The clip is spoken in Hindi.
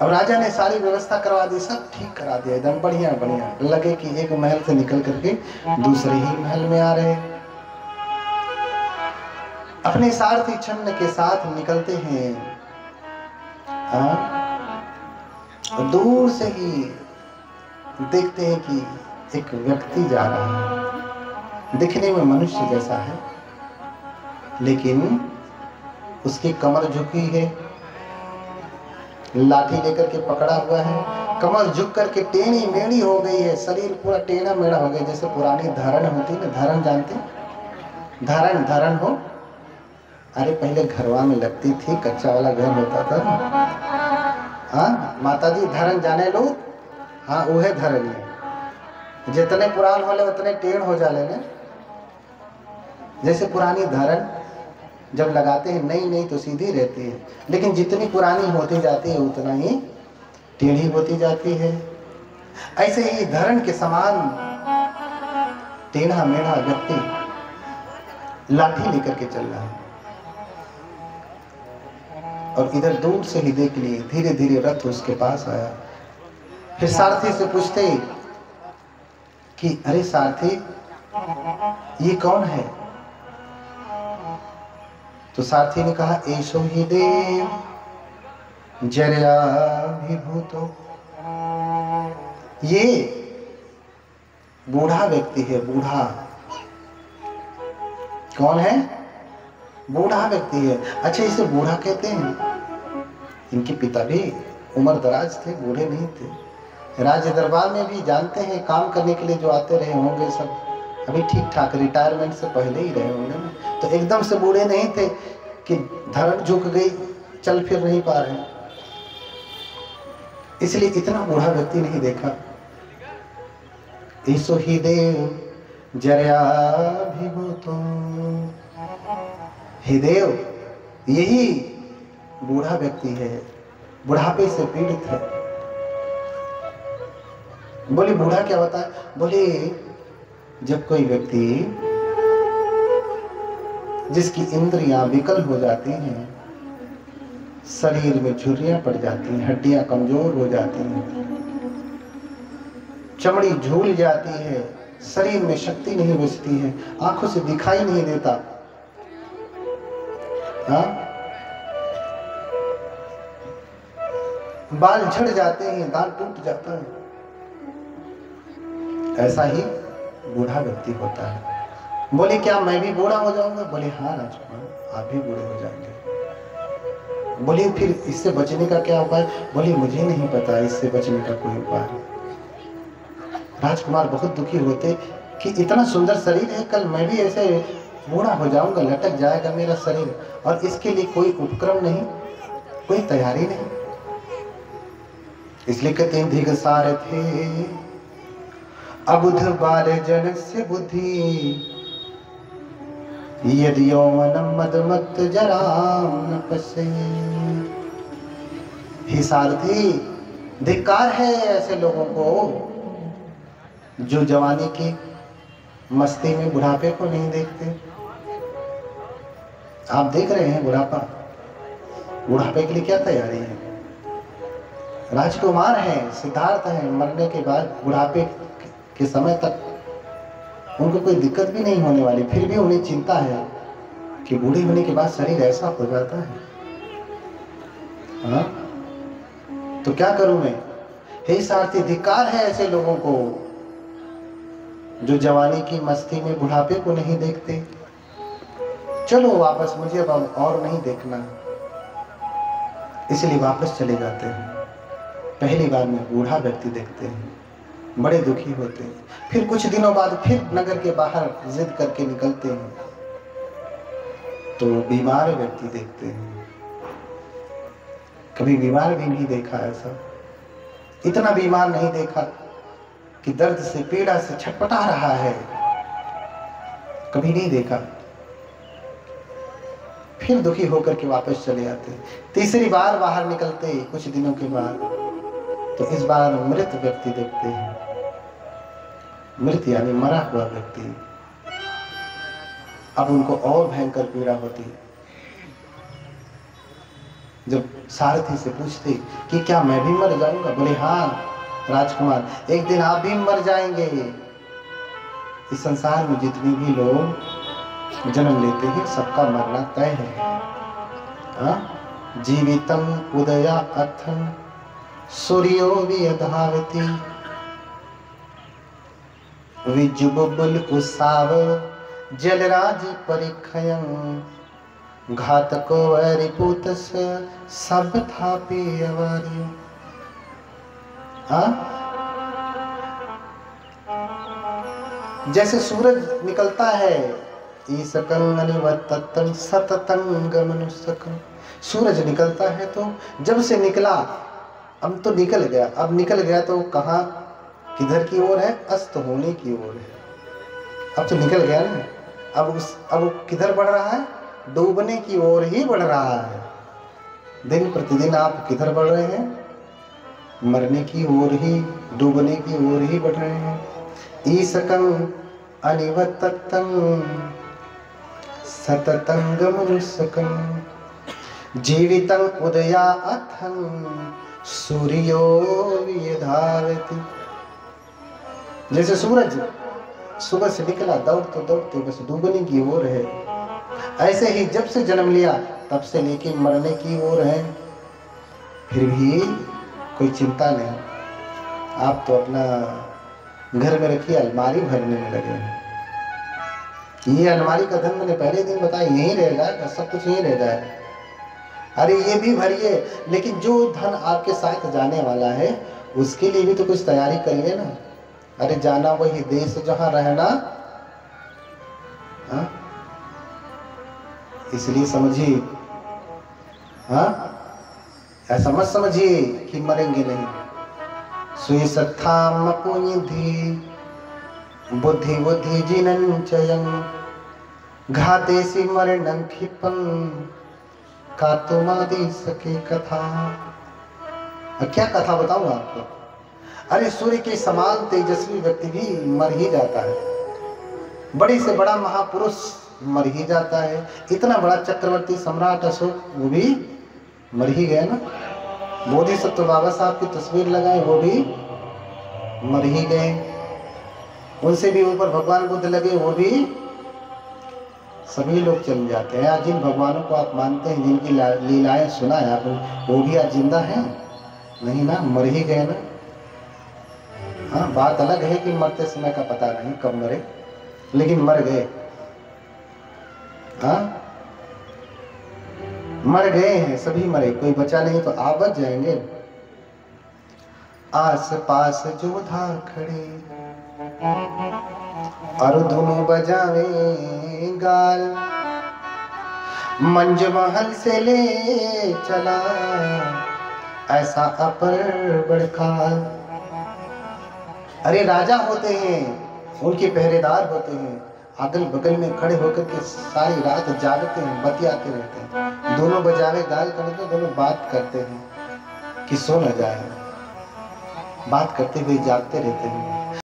अब राजा ने सारी व्यवस्था करवा दी, सब ठीक करा दिया, एकदम बढ़िया बढ़िया। लगे कि एक महल से निकल करके दूसरे ही महल में आ रहे। अपने सारथी छन्न के साथ निकलते हैं। दूर से ही देखते हैं कि एक व्यक्ति जा रहा है, दिखने में मनुष्य जैसा है, लेकिन उसकी कमर झुकी है, लाठी लेकर के पकड़ा हुआ है, कमर झुक करके टेढ़ी मेढ़ी हो गई है, शरीर पूरा टेढ़ा मेढ़ा हो गया, जैसे पुरानी धरण होती ना, धरण जानते, धरण धरण हो। अरे पहले घरवा में लगती थी, कच्चा वाला घर होता था। हाँ माता जी धरण जाने लो। हाँ वह धरण है, जितने पुरान होले उतने टेढ़ हो जाले ने। जैसे पुरानी धरण जब लगाते हैं नई नई तो सीधी रहती है, लेकिन जितनी पुरानी होती जाती है उतना ही टेढ़ी होती जाती है। ऐसे ही धरण के समान टेढ़ा मेढ़ा व्यक्ति लाठी लेकर के चल रहा है, और इधर दूर से ही देख लिए, धीरे धीरे रथ उसके पास आया। फिर सारथी से पूछते कि अरे सारथी ये कौन है? तो सारथी ने कहा ऐसो ही देव जर्याभिभूतो, ये बूढ़ा व्यक्ति है। बूढ़ा कौन है? बूढ़ा व्यक्ति है। अच्छा इसे बूढ़ा कहते हैं? इनके पिता भी उम्र दराज थे, बूढ़े नहीं थे। राज्य दरबार में भी जानते हैं काम करने के लिए जो आते रहे होंगे सब अभी ठीक ठाक, रिटायरमेंट से पहले ही रहे होंगे, तो एकदम से बूढ़े नहीं थे कि धड़ झुक गई, चल फिर नहीं पा रहे, इसलिए इतना बूढ़ा व्यक्ति नहीं देखा। ईसो ही देव जर्याभिभूतो, हे देव यही बूढ़ा व्यक्ति है, बुढ़ापे से पीड़ित है। बोले बूढ़ा क्या होता है? बोले जब कोई व्यक्ति जिसकी इंद्रियां विकल हो जाती हैं, शरीर में झुर्रियां पड़ जाती हैं, हड्डियां कमजोर हो जाती हैं, चमड़ी झूल जाती है, शरीर में शक्ति नहीं बचती है, आंखों से दिखाई नहीं देता, हाँ? बाल झड़ जाते हैं, दांत टूट जाता है, ऐसा ही बूढ़ा व्यक्ति होता है। बोले क्या मैं भी बूढ़ा हो जाऊंगा? बोले हाँ राजकुमार आप भी बूढ़े हो जाएंगे। बोले फिर इससे बचने का क्या उपाय? बोले मुझे नहीं पता इससे बचने का कोई उपाय। राजकुमार बहुत दुखी होते कि इतना सुंदर शरीर है, कल मैं भी ऐसे बूढ़ा हो जाऊंगा, लटक जाएगा मेरा शरीर, और इसके लिए कोई उपक्रम नहीं, कोई तैयारी नहीं। इसलिए कहते हैं धिग सारथे अबुध बाल जन से बुद्धि, यदि यौवनम मदमत्त जराम न पसे। हे सारथी धिक्कार है ऐसे लोगों को जो जवानी की मस्ती में बुढ़ापे को नहीं देखते। आप देख रहे हैं बुढ़ापा, बुढ़ापे के लिए क्या तैयारी है? राजकुमार है, सिद्धार्थ है, मरने के बाद बुढ़ापे के समय तक उनको कोई दिक्कत भी नहीं होने वाली, फिर भी उन्हें चिंता है कि बूढ़े होने के बाद शरीर ऐसा हो जाता है, हाँ? तो क्या करूं मैं? हे सारथी धिक्कार है ऐसे लोगों को जो जवानी की मस्ती में बुढ़ापे को नहीं देखते। चलो वापस, मुझे अब और नहीं देखना, इसलिए वापस चले जाते हैं। पहली बार में बूढ़ा व्यक्ति देखते हैं, बड़े दुखी होते हैं। फिर कुछ दिनों बाद फिर नगर के बाहर जिद करके निकलते हैं तो बीमार व्यक्ति देखते हैं। कभी बीमार भी नहीं देखा ऐसा, इतना बीमार नहीं देखा कि दर्द से पीड़ा से छटपटा रहा है, कभी नहीं देखा। फिर दुखी होकर के वापस चले आते। तीसरी बार बाहर निकलते कुछ दिनों के बाद तो इस बार मृत व्यक्ति देखते हैं। मृत यानी मरा हुआ व्यक्ति। अब उनको और भयंकर पीड़ा होती है। जब सारथी से पूछते कि क्या मैं भी मर जाऊंगा, बोले हाँ राजकुमार, एक दिन आप भी मर जाएंगे। इस संसार में जितने भी लोग जन्म लेते हैं सबका मरना तय है। जीवितम उदया अथम सूर्यो विधावति विजुबुल उसाव जलराज परिखयं घातको रिपुतस सब था पियवारी। जैसे सूरज निकलता है, ईसकं सततं गमनुसकं, सूरज निकलता है तो जब से निकला, अब तो निकल गया, अब निकल गया तो कहाँ किधर की ओर है, अस्त होने की ओर है। अब तो निकल गया ना, अब किधर बढ़ रहा है, डूबने की ओर ही बढ़ रहा है। दिन प्रतिदिन आप किधर बढ़ रहे हैं, मरने की ओर ही, डूबने की ओर ही बढ़ रहे हैं। ईसकं अनिवत्तं सततं गमनुसकं जीवितं उदयाथं सूर्यो विधावति। जैसे सूरज सुबह से निकला, दौड़ते दौड़ते बस डूबने की ओर है, ऐसे ही जब से जन्म लिया तब से लेके मरने की ओर है। फिर भी कोई चिंता नहीं, आप तो अपना घर में रखिए, अलमारी भरने में लगे हैं। ये अलमारी का धन मैंने पहले दिन बताया, यही रहेगा, सब कुछ यही रहता है। अरे ये भी भरिए, लेकिन जो धन आपके साथ जाने वाला है उसके लिए भी तो कुछ तैयारी करिए ना। अरे जाना वही देश जहां रहना, इसलिए समझिए, ऐसा मत समझिए कि मरेंगे नहीं। सुई सत्थाम पुनिधि बुद्धि बुद्धि जिनंचयं घाते सी मरणं क्षिपं का तुमादि सके कथा। क्या कथा बताऊं आपको। अरे सूर्य के समान तेजस्वी व्यक्ति भी मर ही जाता है, बड़े से बड़ा महापुरुष मर ही जाता है, इतना बड़ा चक्रवर्ती सम्राट अशोक वो भी मर ही गए ना। बोधिसत्व बाबा साहब की तस्वीर लगाए, वो भी मर ही गए। उनसे भी ऊपर भगवान बुद्ध लगे, वो भी सभी लोग चल जाते हैं। आज जिन भगवानों को आप मानते हैं, जिनकी लीलाएं सुना है आपने, वो भी आज जिंदा हैं? नहीं ना, मर ही गए ना। हाँ, बात अलग है कि मरते समय का पता नहीं कब मरे, लेकिन मर गए। हाँ, मर गए हैं, सभी मरे, कोई बचा नहीं। तो आप बच जाएंगे। आस पास जोधा खड़े और दोनों बजावे गाल, मंज महल से ले चला ऐसा अपर बड़काल। अरे राजा होते हैं, उनके पहरेदार होते हैं, अगल बगल में खड़े होकर के सारी रात जागते हैं, बतियाते रहते हैं। दोनों बजावे गाल का मतलब दोनों बात करते हैं कि सो न जाए, बात करते हुए जागते रहते हैं।